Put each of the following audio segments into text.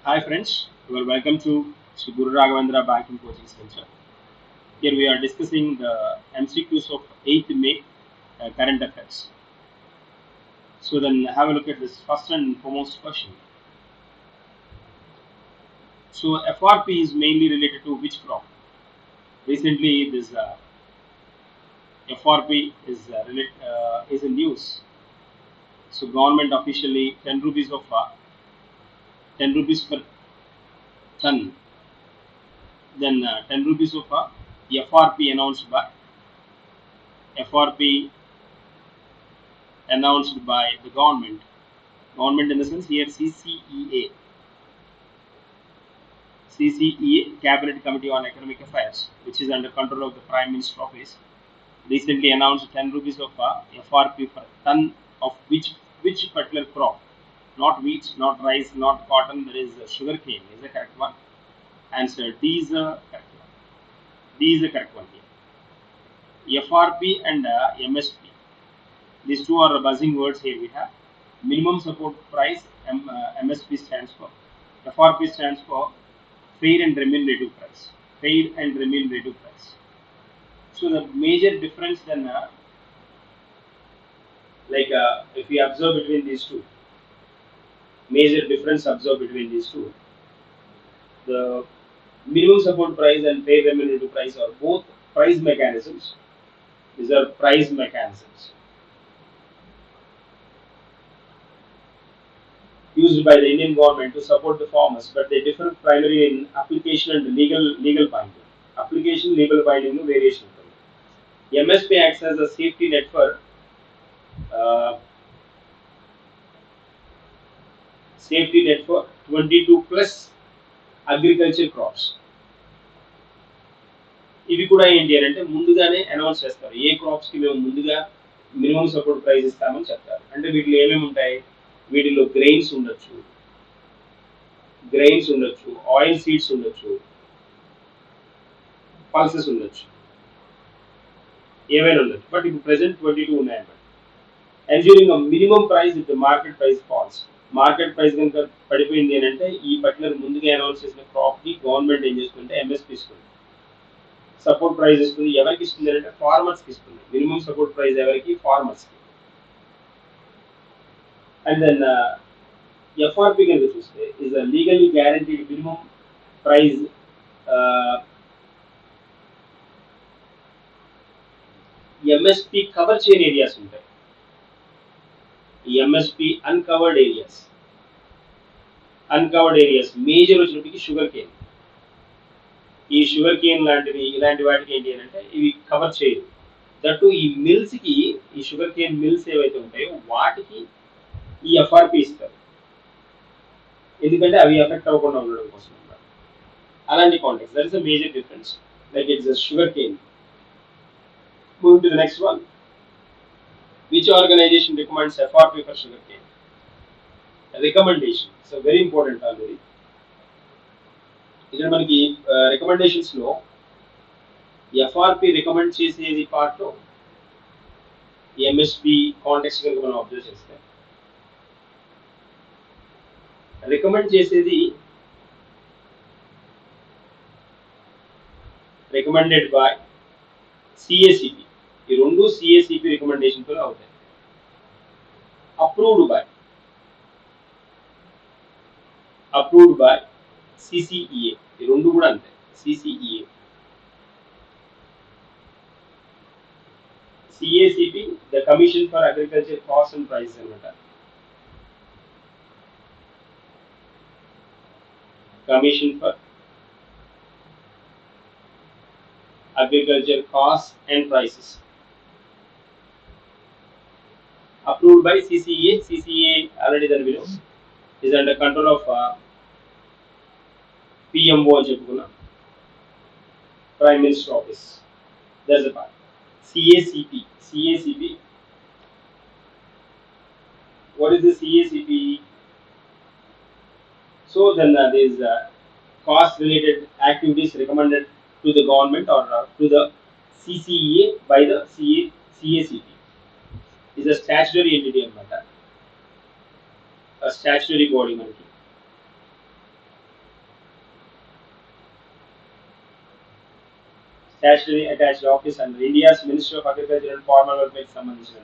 Hi friends, you are welcome to Sri Guru Raghavendra Banking Coaching Center. Here we are discussing the MCQs of 8th May current affairs. So then have a look at this first and foremost question. So FRP is mainly related to which crop? Recently this FRP is in news. So government officially 10 rupees of 10 rupees per ton. Then 10 rupees of FRP FRP announced by the government in the sense here CCEA Cabinet Committee on Economic Affairs, which is under control of the Prime Minister Office, recently announced 10 rupees of FRP per ton of which particular crop, not wheat, not rice, not cotton, there is sugarcane is the correct one. Answer D is the correct one. D is the correct one here. FRP and MSP. These two are buzzing words here we have. Minimum support price, MSP stands for. FRP stands for fair and remunerative price. Fair and remunerative price. So the major difference then, if we observe between these two, major difference observed between these two, the minimum support price and fair remunerative price are both price mechanisms. These are price mechanisms used by the Indian government to support the farmers, but they differ primarily in application and legal binding. Application, legal binding, no variation. MSP acts as a safety net for uh, 22 plus agriculture crops. ఇవి కూడా ఏంటి అని అంటే ముందుగానే announce చేస్తారు ఏ crops కి మేము ముందుగా మినిమం సపోర్ట్ ప్రైస్ ఇస్తామని చెప్తారు. అంటే వీటిలో ఏమేమి ఉంటాయి, వీటిలో గ్రెయిన్స్ ఉండొచ్చు, ఆయిల్ సీడ్స్ ఉండొచ్చు, పల్సెస్ ఉండొచ్చు, ఏమైనా ఉండొచ్చు. బట్ ఇప్పుడు ప్రెసెంట్ 22 ఉన్నాయన్నమాట. Assuming minimum price with market price falls. Market price కనుక పడిపోయింది అని అంటే ఈ పర్టికులర్ ముందుగా అనౌన్స్ చేసిన క్రాప్ కి గవర్నమెంట్ ఏం చేస్తుంటే ఎంఎస్పీ ఇస్తుంది, సపోర్ట్ ప్రైస్ ఇస్తుంది. ఎవరికి ఇస్తుంది అంటే ఫార్మర్స్ కి ఇస్తుంది. మినిమం సపోర్ట్ ప్రైస్ ఎవరికి? ఫార్మర్స్ కి. అండ్ దెన్ ఎఫ్ఆర్పి కనుక చూస్తే is a legally guaranteed minimum price MSP cover చేయని ఏరియాస్ ఉంటాయి. ఈ ఎంఎస్పి అన్కవర్డ్ ఏరియాస్ మేజర్ వచ్చినప్పటికీ షుగర్ కేన్. ఈ షుగర్ కేన్ లాంటివి ఇలాంటి వాటికి ఏంటి అని అంటే ఇవి కవర్ చేయరు. దట్టు ఈ మిల్స్ కి, ఈ షుగర్ కేన్ మిల్స్ ఏవైతే ఉంటాయో వాటికి ఈ ఎఫ్ఆర్పి ఇస్తారు, ఎందుకంటే అవి ఎఫెక్ట్ అవ్వకుండా ఉండడం కోసం. అలాంటి context, that is a major difference. Like it's a sugar cane. Moving to the next one. Which organization recommends FRP for sugarcane? Recommendation. So very important already. ఇక్కడ మనకి రికమెండేషన్స్ లో ఎఫ్ఆర్పి రికమెండ్ చేసేది part లో MSP context కనుక మనం observe చేస్తే recommend చేసేది recommended by CACP. ఈ రెండు సిఏసిపి రికమెండేషన్ తో అవుతాయి. Approved by CCEA. ఈ రెండు కూడా అంతే, CCEA. CACP the commission for agriculture cost and price అనమాట. Commission for agriculture costs and prices, approved by CCEA. CCEA already there below is under control of PMO అని చెప్పుకున్నాం, Prime Minister Office. There's a part. CACP. What is the CACP? So then there is cost related activities recommended to the government or to the CCEA by the CACP. Is a statutory entity అనమాట, a statutory body మనకి. statutory attached office under India's Ministry of Agriculture and Farmer Welfare సంబంధించిన.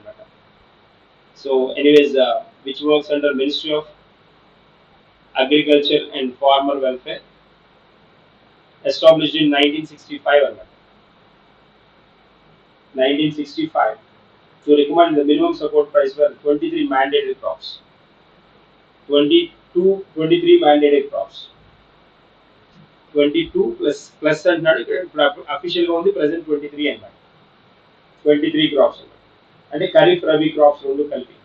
So anyways, which works under Ministry of Agriculture and Farmer Welfare, established in 1965 అన్నమాట. 1965 to recommend the minimum support price for 23 mandated crops. 23 mandated crops. 22 plus అంటున్నాడు ఇక్కడ అఫీషియల్గా ఉంది present 23 అన్నమాట. 23 crops అన్నమాట. అంటే kharif rabi crops రెండు కలిపి.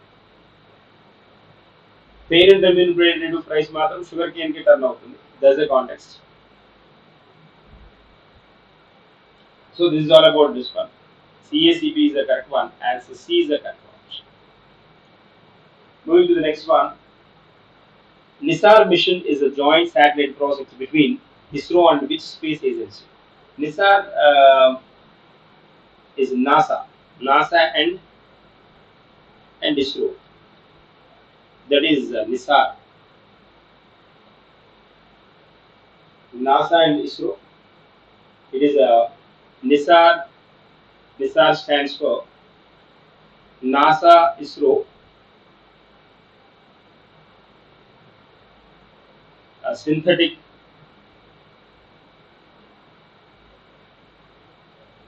పేరెంట్ రెమ్యూనరేటివ్ ప్రైస్ మాత్రం షుగర్ కేన్ కి టర్న్ అవుతుంది. That's the context. So this is all about this one. CACP is the correct one. Answer C is the correct one. Moving to the next one. NISAR mission is a joint satellite project between ISRO and which space agency? NISAR is NASA. NASA and ISRO. That is NISAR. NASA and ISRO. It is NISAR. NISAR stands for NASA ISRO synthetic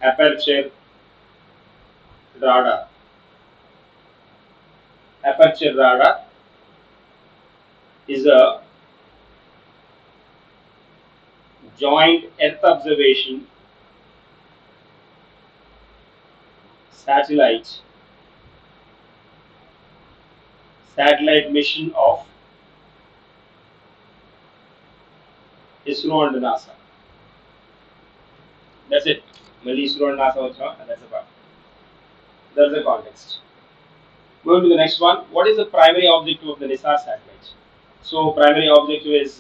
aperture radar. Aperture radar is a joint Earth observation satellite mission of ISRO and NASA. That's it. Well, ISRO and NASA also, that's the part. That's the context. Going to the next one. What is the primary objective of the NISAR satellite? So, primary objective is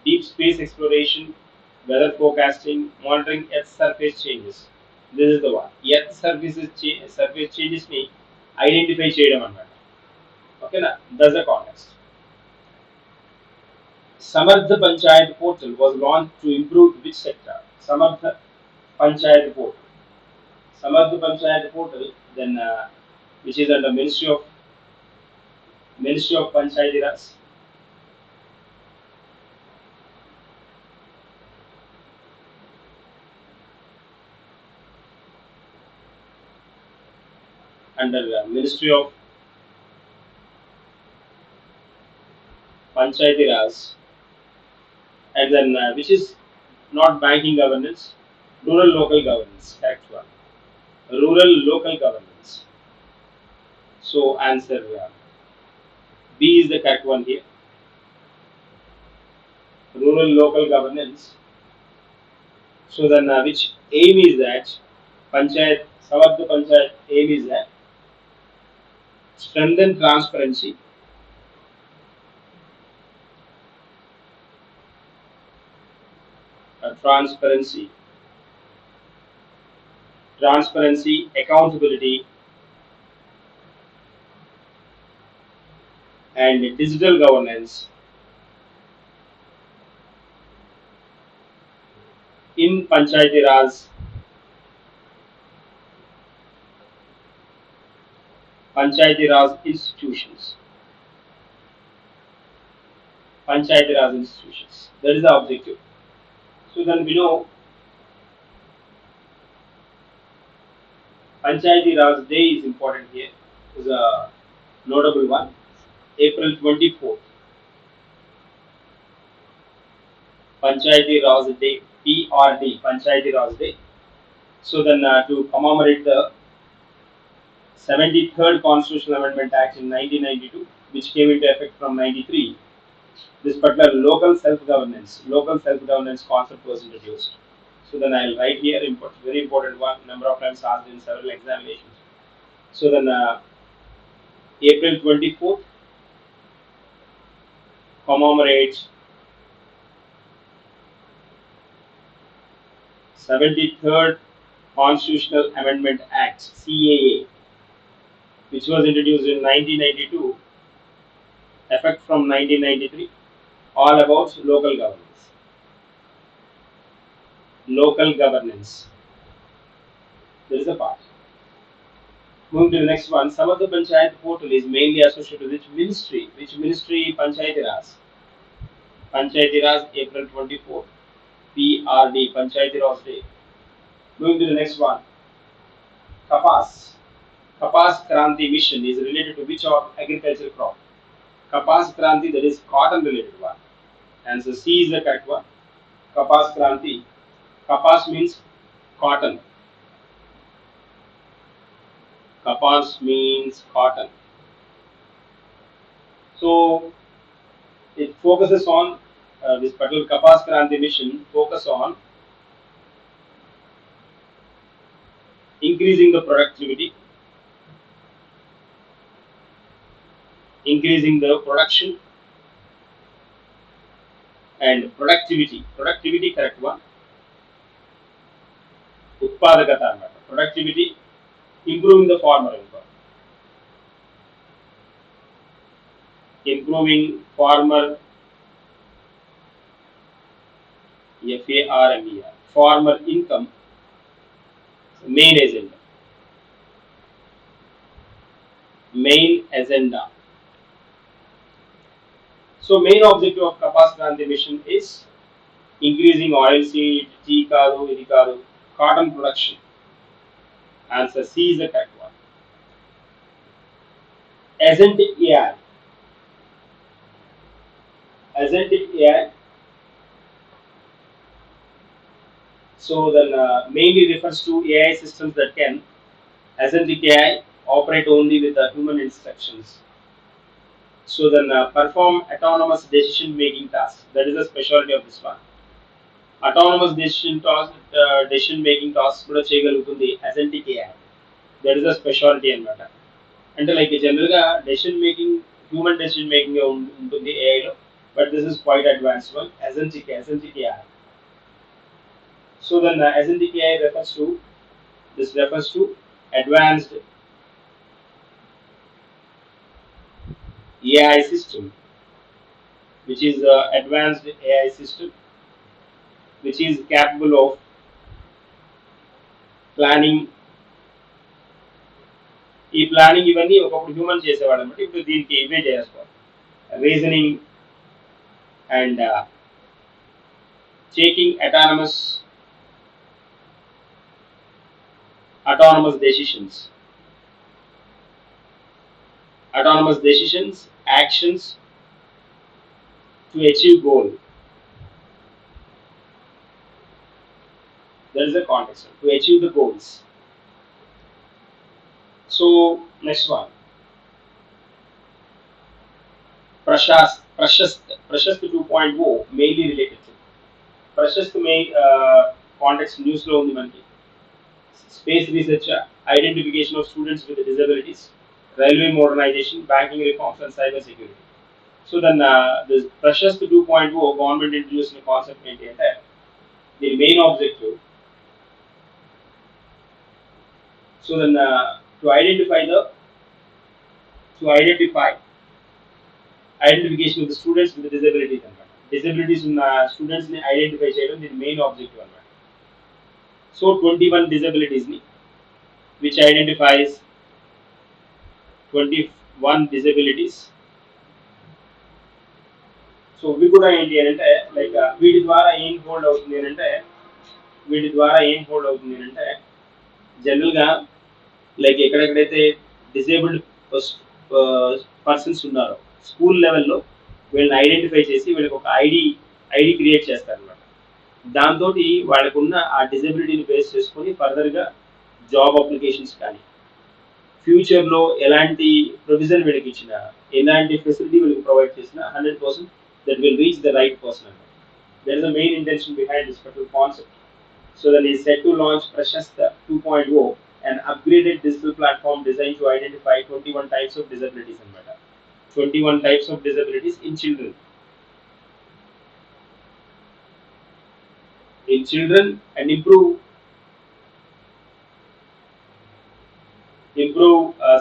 deep space exploration, weather forecasting, monitoring Earth's surface changes. This is the one. Earth surface changes ni identify cheyadam annamata. Okay na? That's the context. Samarth Panchayat portal was launched to improve which sector? Samarth Panchayat portal. Samarth Panchayat portal, then which is under Ministry of Panchayat Raj. Under Ministry of Panchayat Raj, and then which is not banking governance, rural local governance. Correct one. Rural local governance. So answer B is the correct one here. Rural local governance. So then which aim is that? Panchayat, Samarth Panchayat aim is that strengthen transparency, accountability, and digital governance in Panchayat Raj institutions. Panchayat Raj institutions. That is the objective. So then we know Panchayat Raj Day is important here. Is a notable one. April 24th. Panchayat Raj Day. PRD. Panchayat Raj Day. So then to commemorate the 73rd Constitutional Amendment Act in 1992, which came into effect from 93, this particular local self-governance concept was introduced. So then I'll write here, very important one, number of times asked in several examinations. So then April 24th commemorates 73rd Constitutional Amendment Act, CAA, which was introduced in 1992, effect from 1993, all about local governance. Local governance. There is a part. Moving to the next one, Samarth Panchayat portal is mainly associated with which ministry? Which ministry? Panchayati Raj. Panchayati Raj, April 24. PRD, Panchayati Raj Day. Moving to the next one, Kapas. Kapas Kranti mission is related to which of agricultural crop? Kapas Kranti, that is cotton related one. Answer C is the correct one. Kapas Kranti. Kapas means cotton. Kapas means cotton. So it focuses on this particular Kapas Kranti mission focus on increasing the productivity, increasing the production and productivity. Productivity correct one. Utpadakata anamata. Productivity, improving the farmer income. Improving farmer FARMER. Farmer income, main agenda. Main agenda. So main objective of Kapas Kranti mission is increasing oilseed, tea kadu, idi kadu, cotton production. Answer C is the correct one. Agentic AI. Agentic AI. So then mainly refers to AI systems that can agentic AI operate only with human instructions. So then perform autonomous decision making tasks. That is the specialty of this one. Autonomous decision making tasks కూడా చేయగలుగుతుంది agentic AI. That is a specialty అన్నమాట. అంటే like జనరల్గా decision making human decision making ఉంటుంది ఏఐలో, but this is quite advanced one agentic AI. So then agentic AI refers to advanced AI system, which is advanced AI system which is capable of planning. ఈ planning ఇవన్నీ ఒకప్పుడు human చేసేవాడు అనమాట, ఇప్పుడు దీనికి ఇవే చేస్తారు. Reasoning and taking autonomous decisions, actions to achieve goal. There is a context to achieve the goals. So next one, Prashast 2.0 mainly related to Prashast main context news లో ఉంది మనకి. Space research, identification of students with disabilities, railway modernization, banking reforms and cyber security. So then this Prashast 2.0 government introduced a concept ఏంటి అంటే the main objective. So then to identify identification of the students with disabilities అన్నమాట. Disabilities ఉన్న students ని identify చేయడం దీని main objective అన్నమాట. So 21 disabilities ని which identifies 21 disabilities. So ఇవి కూడా ఏంటి అంటే లైక్ వీటి ద్వారా ఏం హోల్డ్ అవుతుంది అంటే జనరల్గా లైక్ ఎక్కడెక్కడైతే డిసేబుల్డ్ పర్సన్స్ ఉన్నారో స్కూల్ లెవెల్లో వీళ్ళని ఐడెంటిఫై చేసి వీళ్ళకి ఒక ఐడి క్రియేట్ చేస్తారనమాట. దాంతో వాళ్ళకున్న ఆ డిజబిలిటీని బేస్ చేసుకొని ఫర్దర్గా జాబ్ అప్లికేషన్స్ కానీ ఫ్యూచర్లో ఎలాంటి ప్రొవిజన్ వీళ్ళకి ఇచ్చినా ఎలాంటి ఫెసిలిటీ వీళ్ళకి ప్రొవైడ్ చేసినా 100% that will reach the right person అనమాట. That is the main intention behind this particular concept. So then is set to launch PRASHAST 2.0, an upgraded digital platform designed to identify 21 types of disabilities and 21 types of disabilities in children. And improve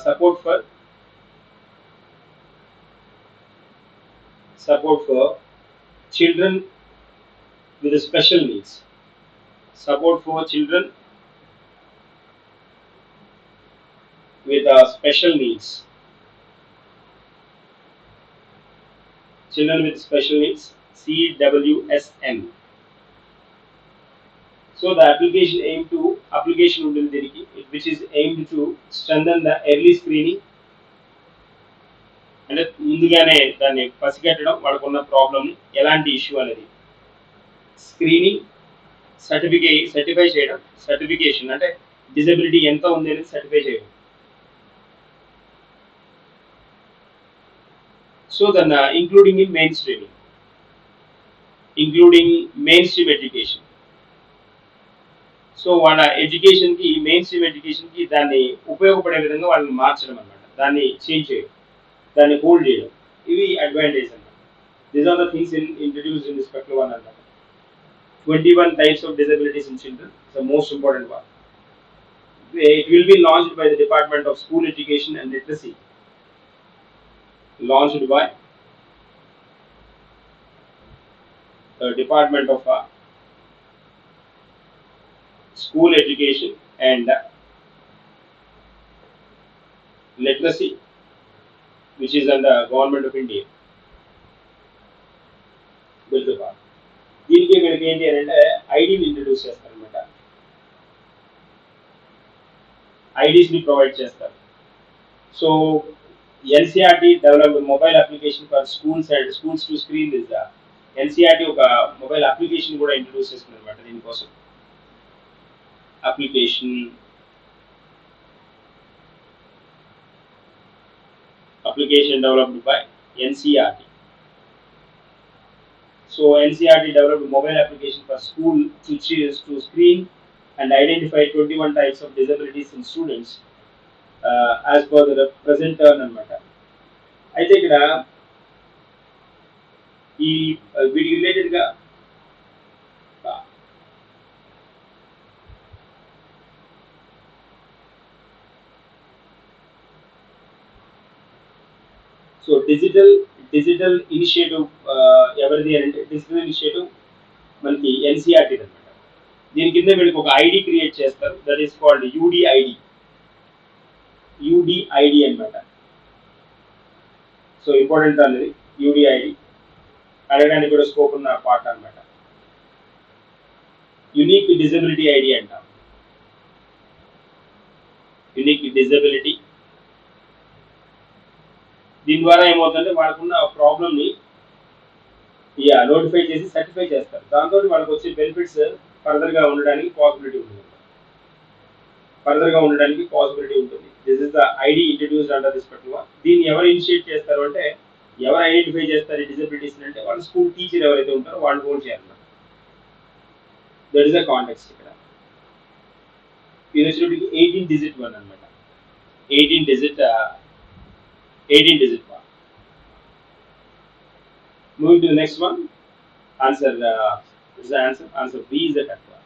support for children with special needs. Support for children with special needs, children with special needs, CWSN. So the application ఉంటుంది దీనికి, which is aimed to strengthen the early screening, అంటే ముందుగానే దాన్ని పసిగట్టడం, వాళ్ళకున్న problem ఎలాంటి issue అనేది, screening, certify చేయడం, certification అంటే డిజబిలిటీ ఎంత ఉంది అనేది సర్టిఫై చేయడం. So then including mainstream education. So వాళ్ళ ఎడ్యుకేషన్కి, మెయిన్ స్ట్రీమ్ ఎడ్యుకేషన్కి దాన్ని ఉపయోగపడే విధంగా వాళ్ళని మార్చడం అనమాట, దాన్ని చేంజ్ చేయడం, దాన్ని హోల్డ్ చేయడం. ఇవి అడ్వాంటేజ్ అన్నమాట. These are the things introduced in this particular one అన్నమాట. 21 types of disabilities in children, the most important one. It will be launched by the Department of School Education and Literacy. Launched by the Department of School Education and Literacy, which is under Government of India. దీనికి వీళ్ళకి ఏంటి అని అంటే ఐడీని introduce చేస్తారనమాట, ఐడీస్ని provide చేస్తారు. So NCERT developed mobile application for schools to screen this. NCERT ఒక mobile application కూడా introduce చేస్తుంది అనమాట దీనికోసం. Application developed by NCRT. So NCRT developed a mobile application for school to screen and identify 21 types of disabilities in students as per the present term అనమాట. అయితే ఇక్కడ ఈ వీటి రిలేటెడ్గా సో డిజిటల్ ఇనిషియేటివ్ ఎవరిది అని అంటే, డిజిటల్ ఇనిషియేటివ్ మనకి ఎన్సీఆర్టీ అనమాట. దీని కింద వీళ్ళకి ఒక ఐడి క్రియేట్ చేస్తారు, దట్ ఈస్ కాల్డ్ యూడిఐడి అనమాట. సో ఇంపార్టెంట్ అనేది యూడిఐడి, అడగడానికి కూడా స్కోప్ ఉన్న పార్ట్ అనమాట. యునిక్ డిజబిలిటీ ఐడి అంటాం. యునిక్ డిజబిలిటీ, దీని ద్వారా ఏమవుతుందంటే వాళ్ళకున్న ప్రాబ్లమ్ని నోటిఫై చేసి సర్టిఫై చేస్తారు. దాంతో వాళ్ళకి వచ్చే బెనిఫిట్స్ ఫర్దర్గా ఉండడానికి పాసిబిలిటీ ఉంటుంది. This is the ID introduced under this particular. దీన్ని ఎవరు ఇనిషియేట్ చేస్తారు అంటే, ఎవరు ఐడెంటిఫై చేస్తారు ఈ డిజబిలిటీస్ అంటే, వాళ్ళ స్కూల్ టీచర్ ఎవరైతే ఉంటారో వాళ్ళు హోల్డ్ చేయాలన్నమాట. దట్ ఈస్ ద కాంటెక్స్ట్ ఇక్కడ. ఇది వచ్చినప్పటికి 18 digit వన్ అనమాట. 18 digit one. Moving to the next one. Answer is the answer. Answer B is the correct one.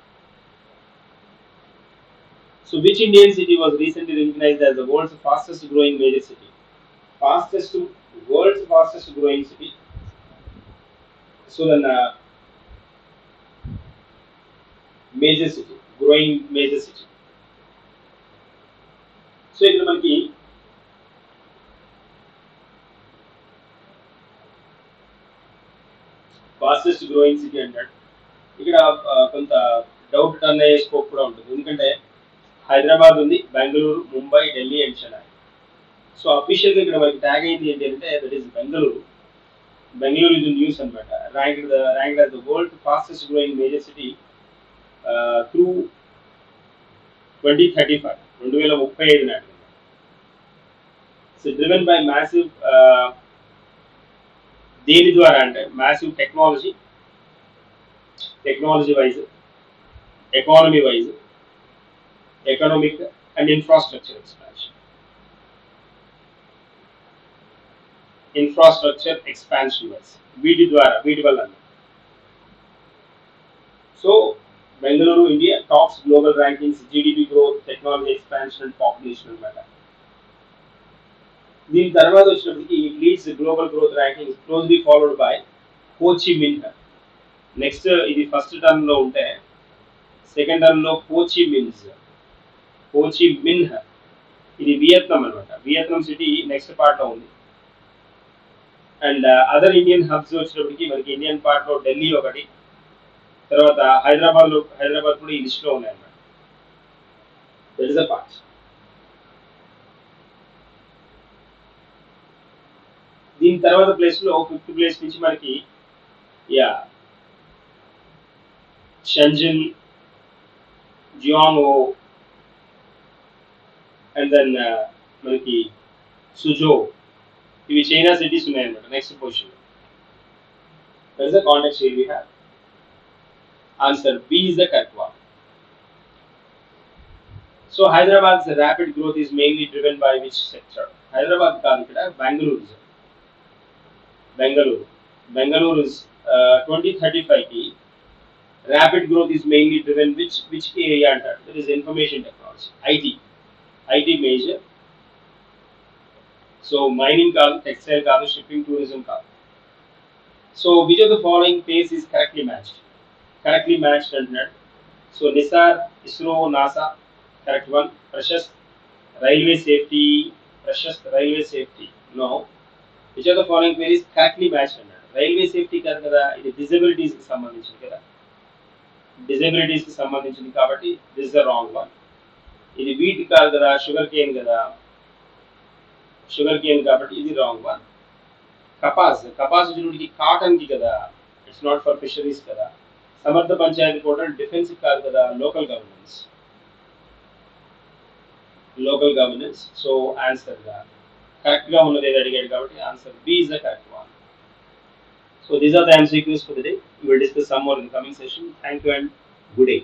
So which Indian city was recently recognized as the world's fastest growing major city? World's fastest growing city. So then major city, growing major city. So ఇక్కడ మనకి fastest growing city అంటాడు. ఇక్కడ కొంత doubt turn అయ్యే scope కూడా ఉంటుంది, ఎందుకంటే హైదరాబాద్ ఉంది, బెంగళూరు, ముంబై, ఢిల్లీ అండ్ చెన్నై. సో అఫీషియల్గా ఇక్కడ మనకి ట్యాగ్ అయింది ఏంటి అంటే, that is Bengaluru. Bengaluru is news అనమాట. Ranked as the world fastest growing major city through 2035 నాటి. సో డ్రివెన్ బై మ్యాసివ్, దేని ద్వారా అంటే massive technology wise, economic and infrastructure expansion wise, వీటి వల్ల. So Bengaluru India tops global rankings, GDP growth, technology expansion and population అనమాట. దీని తర్వాత వచ్చినప్పటికి it leads global growth ranking, closely followed by Ho Chi Minh. Next ఇది ఫస్ట్ టర్మ్ లో ఉంటే, second term లో హోచి మిన్హ్ ఇది వియత్నాం అనమాట. వియత్నాం సిటీ నెక్స్ట్ పార్ట్లో ఉంది. అండ్ అదర్ ఇండియన్ హబ్స్ వచ్చినప్పటికి మనకి ఇండియన్ పార్ట్లో ఢిల్లీ ఒకటి, తర్వాత హైదరాబాద్ కూడా ఈ లిస్ట్లో ఉన్నాయి అన్నమాట. That is the part. దీని తర్వాత ప్లేస్లో 5th ప్లేస్ నుంచి మనకి షెంజన్, జియాంగో, అండ్ దెన్ మనకి సుజో, ఇవి చైనా సిటీస్ ఉన్నాయన్నమాట next position. That is the context here we have. Answer B is the correct one. So హైదరాబాద్'s rapid growth is mainly driven by which sector? Hyderabad కాదు, ఇక్కడ Bengaluru is 2035కి rapid growth is mainly driven which area అంటారు? That is information technology, IT major. So mining కాదు, textile కాదు, shipping, tourism కాదు. So which of the following pairs is correctly matched అంటున్నాడు. So NISAR, ISRO, NASA correct one. Prashast railway safety no. Which of the following pair is correctly matched అన్నాడు. Railway safety కాదు కదా, ఇది డిజబిలిటీస్కి సంబంధించింది కదా, కాబట్టి this is the wrong one. ఇది వీట్ కాదు కదా, షుగర్ కేన్ కాబట్టి ఇది రాంగ్ వన్. కపాస్ వచ్చేటికి కాటన్ కి కదా, ఇట్స్ నాట్ ఫర్ ఫిషరీస్ కదా. సమర్థ పంచాయతీ పోర్టల్ డిఫెన్స్ కాదు కదా, local governance. So answer correct గా ఉన్నది ఏది అడిగాడు కాబట్టి answer B is the correct one. So these are the MCQs for the day. We will discuss some more in the coming session. Thank you and good day.